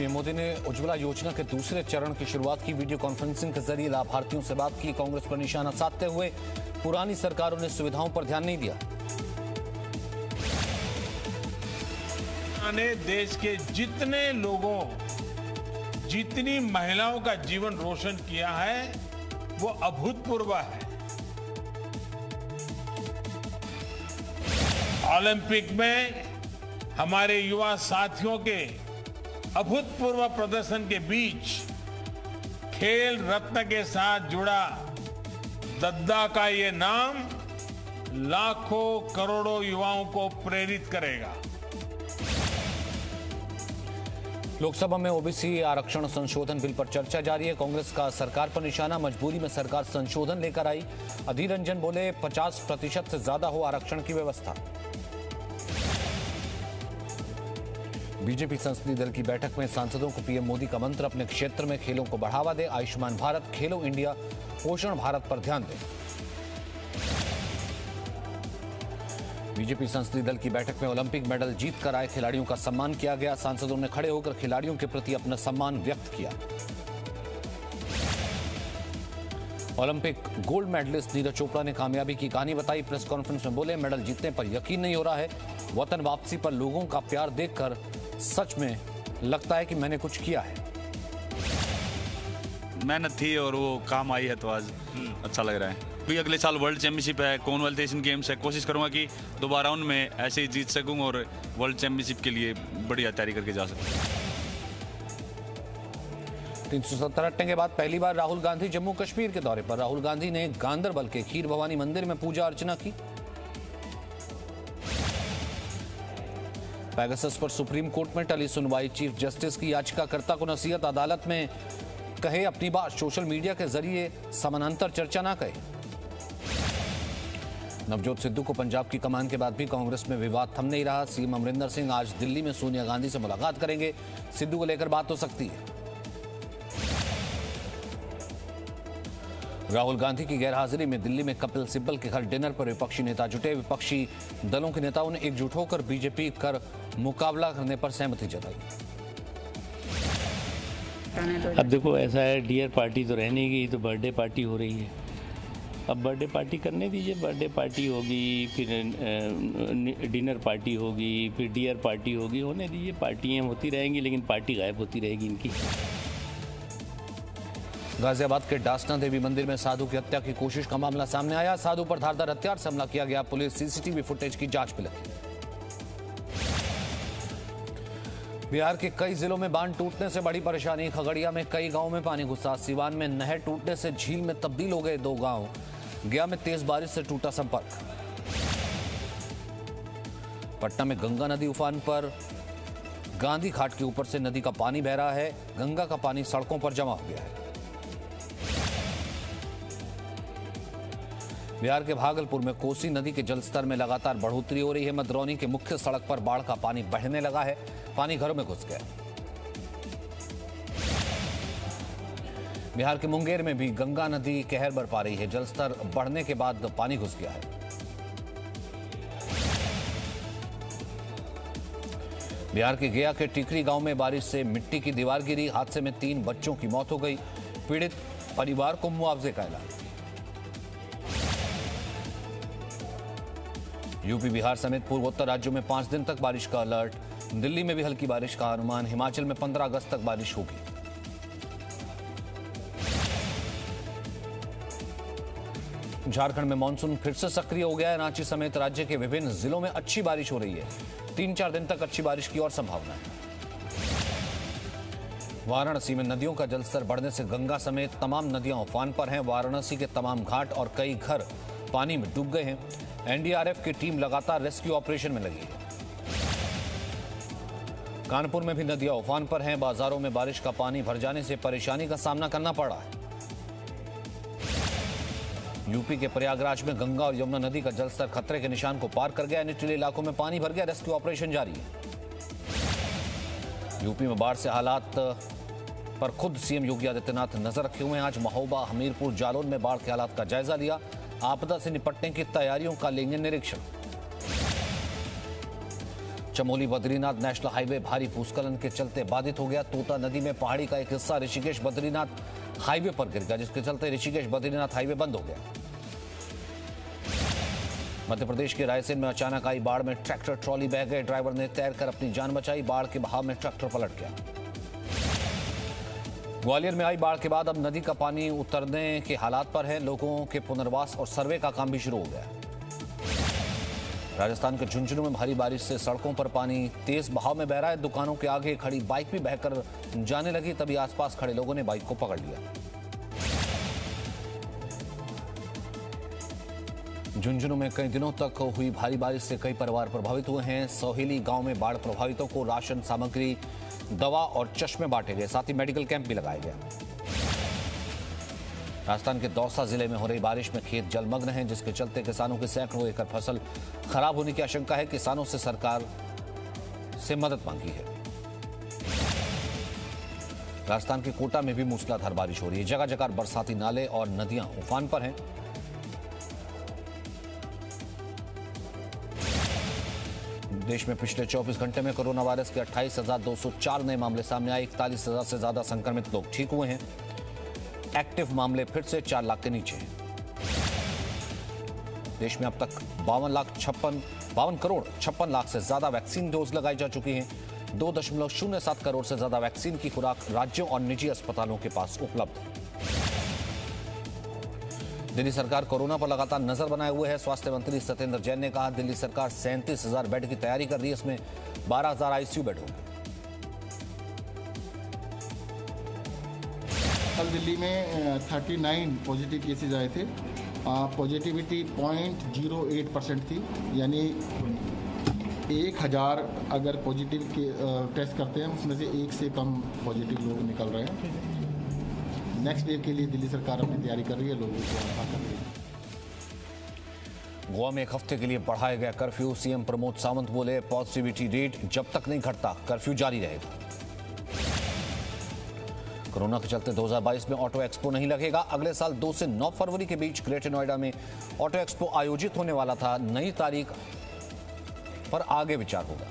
PM Modi ने उज्ज्वला योजना के दूसरे चरण की शुरुआत की। वीडियो कॉन्फ्रेंसिंग के जरिए लाभार्थियों से बात की। कांग्रेस पर निशाना साधते हुए पुरानी सरकारों ने सुविधाओं पर ध्यान नहीं दिया। ने देश के जितने लोगों, जितनी महिलाओं का जीवन रोशन किया है वो अभूतपूर्व है। ओलंपिक में हमारे युवा साथियों के अभूतपूर्व प्रदर्शन के बीच खेल रत्न के साथ जुड़ा दद्दा का ये नाम लाखों करोड़ों युवाओं को प्रेरित करेगा। लोकसभा में ओबीसी आरक्षण संशोधन बिल पर चर्चा जारी है। कांग्रेस का सरकार पर निशाना। मजबूरी में सरकार संशोधन लेकर आई। अधीर रंजन बोले 50% से ज्यादा हो आरक्षण की व्यवस्था। बीजेपी संसदीय दल की बैठक में सांसदों को पीएम मोदी का मंत्र, अपने क्षेत्र में खेलों को बढ़ावा दे, आयुष्मान भारत, खेलो इंडिया, पोषण भारत पर ध्यान दें। बीजेपी संसदीय दल की बैठक में ओलंपिक मेडल जीत कर आए खिलाड़ियों का सम्मान किया गया। सांसदों ने खड़े होकर खिलाड़ियों के प्रति अपना सम्मान व्यक्त किया। Olympic gold medallist Neeraj Chopra ने कामयाबी की कहानी बताई। प्रेस कॉन्फ्रेंस में बोले, मेडल जीतने पर यकीन नहीं हो रहा है। वतन वापसी पर लोगों का प्यार देखकर सच में लगता है कि मैंने कुछ किया है। मेहनत थी और वो काम आई है तो आज अच्छा लग रहा है। भी अगले साल वर्ल्ड चैंपियनशिप है, कॉमनवेल्थ एशियन गेम्स है। कोशिश करूंगा कि दोबारा उनमें ऐसे ही जीत सकूं और वर्ल्ड चैंपियनशिप के लिए बढ़िया तैयारी करके जा सकूं। 370 हटने के बाद पहली बार राहुल गांधी जम्मू कश्मीर के दौरे पर। राहुल गांधी ने गांदरबल के खीर भवानी मंदिर में पूजा अर्चना की। पेगासस पर सुप्रीम कोर्ट में टली सुनवाई। चीफ जस्टिस की याचिकाकर्ता को नसीहत, अदालत में कहे अपनी बात, सोशल मीडिया के जरिए समानांतर चर्चा ना कहे। नवजोत सिद्धू को पंजाब की कमान के बाद भी कांग्रेस में विवाद थम नहीं रहा। सीएम अमरिंदर सिंह आज दिल्ली में सोनिया गांधी से मुलाकात करेंगे। सिद्धू को लेकर बात हो सकती है। राहुल गांधी की गैरहाजिरी में दिल्ली में कपिल सिब्बल के घर डिनर पर विपक्षी नेता जुटे। विपक्षी दलों के नेताओं ने एकजुट होकर बीजेपी कर मुकाबला करने पर सहमति जताई। अब देखो ऐसा है, डियर पार्टी तो रहने की, तो बर्थडे पार्टी हो रही है। अब बर्थडे पार्टी करने दीजिए। बर्थडे पार्टी होगी, फिर डिनर पार्टी होगी, फिर डियर पार्टी होगी, होने दीजिए। पार्टियाँ होती रहेंगी लेकिन पार्टी गायब होती रहेगी इनकी। गाजियाबाद के डासना देवी मंदिर में साधु की हत्या की कोशिश का मामला सामने आया। साधु पर धारदार हथियार से हमला किया गया। पुलिस सीसीटीवी फुटेज की जांच में लगी। बिहार के कई जिलों में बांध टूटने से बड़ी परेशानी। खगड़िया में कई गांवों में पानी घुसा। सिवान में नहर टूटने से झील में तब्दील हो गए 2 गांव। गया में तेज बारिश से टूटा संपर्क। पटना में गंगा नदी उफान पर। गांधी घाट के ऊपर से नदी का पानी बह रहा है। गंगा का पानी सड़कों पर जमा हो गया है। बिहार के भागलपुर में कोसी नदी के जलस्तर में लगातार बढ़ोतरी हो रही है। मदरौनी के मुख्य सड़क पर बाढ़ का पानी बढ़ने लगा है। पानी घरों में घुस गया। बिहार के मुंगेर में भी गंगा नदी कहर बरपा रही है। जलस्तर बढ़ने के बाद पानी घुस गया है। बिहार के गया के टिकरी गांव में बारिश से मिट्टी की दीवार गिरी। हादसे में 3 बच्चों की मौत हो गई। पीड़ित परिवार को मुआवजे का ऐलान। यूपी, बिहार समेत पूर्वोत्तर राज्यों में 5 दिन तक बारिश का अलर्ट। दिल्ली में भी हल्की बारिश का अनुमान। हिमाचल में 15 अगस्त तक बारिश होगी। झारखंड में मानसून फिर से सक्रिय हो गया है। रांची समेत राज्य के विभिन्न जिलों में अच्छी बारिश हो रही है। 3-4 दिन तक अच्छी बारिश की और संभावना है। वाराणसी में नदियों का जलस्तर बढ़ने से गंगा समेत तमाम नदियां उफान पर हैं। वाराणसी के तमाम घाट और कई घर पानी में डूब गए हैं। एनडीआरएफ की टीम लगातार रेस्क्यू ऑपरेशन में लगी है। कानपुर में भी नदियां उफान पर हैं। बाजारों में बारिश का पानी भर जाने से परेशानी का सामना करना पड़ रहा है। यूपी के प्रयागराज में गंगा और यमुना नदी का जलस्तर खतरे के निशान को पार कर गया। निचले इलाकों में पानी भर गया। रेस्क्यू ऑपरेशन जारी है। यूपी में बाढ़ से हालात पर खुद सीएम योगी आदित्यनाथ नजर रखे हुए हैं। आज महोबा, हमीरपुर, जालौन में बाढ़ के हालात का जायजा लिया। आपदा से निपटने की तैयारियों का लेंगे निरीक्षण। चमोली बद्रीनाथ नेशनल हाईवे भारी भूस्खलन के चलते बाधित हो गया। तोता नदी में पहाड़ी का एक हिस्सा ऋषिकेश बद्रीनाथ हाईवे पर गिर गया, जिसके चलते ऋषिकेश बद्रीनाथ हाईवे बंद हो गया। मध्य प्रदेश के रायसेन में अचानक आई बाढ़ में ट्रैक्टर ट्रॉली बह गए। ड्राइवर ने तैरकर अपनी जान बचाई। बाढ़ के बहाव में ट्रैक्टर पलट गया। ग्वालियर में आई बाढ़ के बाद अब नदी का पानी उतरने के हालात पर है। लोगों के पुनर्वास और सर्वे का काम भी शुरू हो गया। राजस्थान के झुंझुनू में भारी बारिश से सड़कों पर पानी तेज बहाव में बह रहा है। दुकानों के आगे खड़ी बाइक भी बहकर जाने लगी, तभी आसपास खड़े लोगों ने बाइक को पकड़ लिया। झुंझुनू में कई दिनों तक हुई भारी बारिश से कई परिवार प्रभावित हुए हैं। सोहेली गांव में बाढ़ प्रभावितों को राशन सामग्री, दवा और चश्मे बांटे गए, साथ ही मेडिकल कैंप भी लगाया गया। राजस्थान के दौसा जिले में हो रही बारिश में खेत जलमग्न हैं, जिसके चलते किसानों की सैकड़ों एकड़ फसल खराब होने की आशंका है। किसानों से सरकार से मदद मांगी है। राजस्थान के कोटा में भी मूसलाधार बारिश हो रही है। जगह जगह बरसाती नाले और नदियां उफान पर हैं। देश में पिछले 24 घंटे में कोरोना वायरस के 28,204 नए मामले सामने आए। 41,000 से ज्यादा संक्रमित लोग ठीक हुए हैं। एक्टिव मामले फिर से 4 लाख के नीचे हैं। देश में अब तक 52 करोड़ 56 लाख से ज्यादा वैक्सीन डोज लगाई जा चुकी हैं। 2.07 करोड़ से ज्यादा वैक्सीन की खुराक राज्यों और निजी अस्पतालों के पास उपलब्ध है। दिल्ली सरकार कोरोना पर लगातार नजर बनाए हुए है। स्वास्थ्य मंत्री सत्येंद्र जैन ने कहा, दिल्ली सरकार 37,000 बेड की तैयारी कर रही है। इसमें 12,000 आईसीयू बेड होंगे। कल दिल्ली में 39 पॉजिटिव केसेज आए थे। पॉजिटिविटी 0.08% थी, यानी 1,000 अगर पॉजिटिव के टेस्ट करते हैं उसमें से 1 से कम पॉजिटिव लोग निकल रहे हैं। नेक्स्ट वेव के लिए दिल्ली सरकार अपनी तैयारी कर रही है, लोगों को आगाह कर रही है। गोवा में 1 हफ्ते के लिए बढ़ाया गया कर्फ्यू। सीएम प्रमोद सावंत बोले, पॉजिटिविटी रेट जब तक नहीं घटता कर्फ्यू जारी रहेगा। कोरोना के चलते 2022 में ऑटो एक्सपो नहीं लगेगा। अगले साल 2 से 9 फरवरी के बीच ग्रेटर नोएडा में ऑटो एक्सपो आयोजित होने वाला था। नई तारीख पर आगे विचार होगा।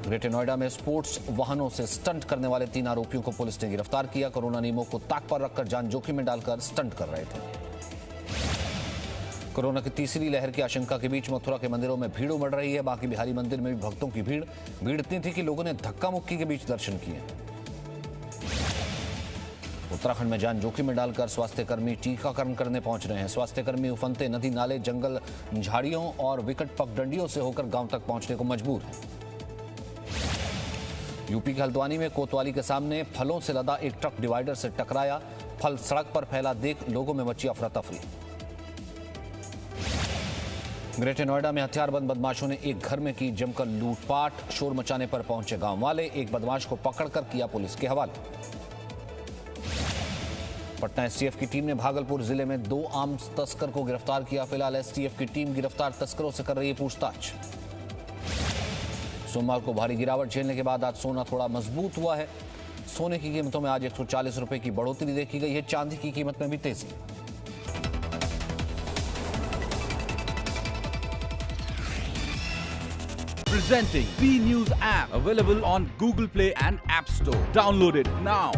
ग्रेटर नोएडा में स्पोर्ट्स वाहनों से स्टंट करने वाले 3 आरोपियों को पुलिस ने गिरफ्तार किया। कोरोना नियमों को ताक पर रखकर जान जोखिम में डालकर स्टंट कर रहे थे। कोरोना की तीसरी लहर की आशंका के बीच मथुरा के मंदिरों में भीड़ उमड़ रही है। बाकी बिहारी मंदिर में भी भक्तों की भीड़ इतनी थी कि लोगों ने धक्का मुक्की के बीच दर्शन किए। उत्तराखंड में जान जोखिम में डालकर स्वास्थ्यकर्मी टीकाकरण करने पहुंच रहे हैं। स्वास्थ्यकर्मी उफनते नदी नाले, जंगल, झाड़ियों और विकट पगडंडियों से होकर गांव तक पहुंचने को मजबूर हैं। यूपी के हल्द्वानी में कोतवाली के सामने फलों से लदा एक ट्रक डिवाइडर से टकराया। फल सड़क पर फैला देख लोगों में मची अफरा तफरी। ग्रेटर नोएडा में हथियारबंद बदमाशों ने एक घर में की जमकर लूटपाट। शोर मचाने पर पहुंचे गांव वाले, एक बदमाश को पकड़कर किया पुलिस के हवाले। पटना एसटीएफ की टीम ने भागलपुर जिले में 2 आर्म्स तस्कर को गिरफ्तार किया। फिलहाल एसटीएफ की टीम गिरफ्तार तस्करों से कर रही है पूछताछ। सोमवार को भारी गिरावट झेलने के बाद आज सोना थोड़ा मजबूत हुआ है। सोने की कीमतों में आज 140 रुपए की बढ़ोतरी देखी गई है। चांदी की कीमत में भी तेजी। Presenting B News app, available on Google Play and App Store. Download it now.